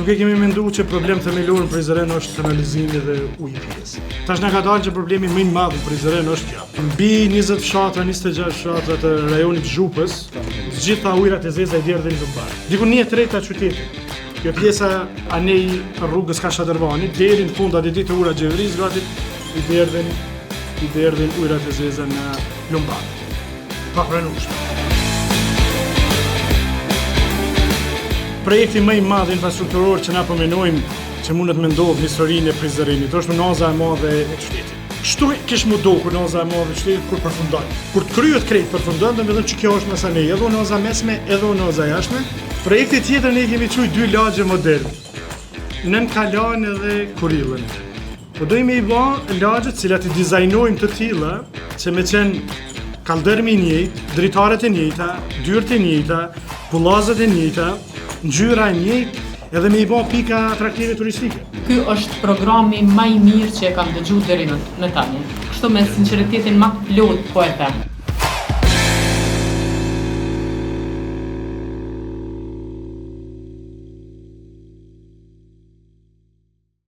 Nuk e kemi menduar që problem themelor në Prizren është kanalizimi dhe ujitjes. Tash na ka dalë që problemi më i madh në Prizren është kjo. Mbi 20 fshatra, 26 fshatra të rajonit Zhupës, të gjitha ujërat e zeza i derdhin në bar. Diku 1/3 e qytetit. Kjo pjesa anej rrugës Kashadervanit deri në fund atë ditë ura Gjevëris gati i derdhin ujërat e zeza në Lumbar. Pa pranueshme. Projekti më i madh infrastrukturor që na po menojmë që mundet me ndodhë në historinë e Prizrenit është naza e madhe e qytetit. Kështu kish mu do kur naza e madhe e qytetit kur përfundon. Kur të kryhet krejt përfundon, domethënë që kjo është mesane, edhe naza mesme, edhe naza jashtme. Projekti tjetër ne kemi çuar 2 lagje moderne. Nën Kalan edhe Kurillën. Po dojmë i bë lagje të cilat i dizajnojmë të tilla që me qenë kaldërmi i njëjtë, dritaret e njëjta, dyert e njëjta, pullazet e njëjta, ngjyra e njëjtë edhe me i bë pika atraktive turistike. Ky është programi më i mirë që e kam dëgjuar deri në tani. Kështu me sinqeritetin më plot po e them.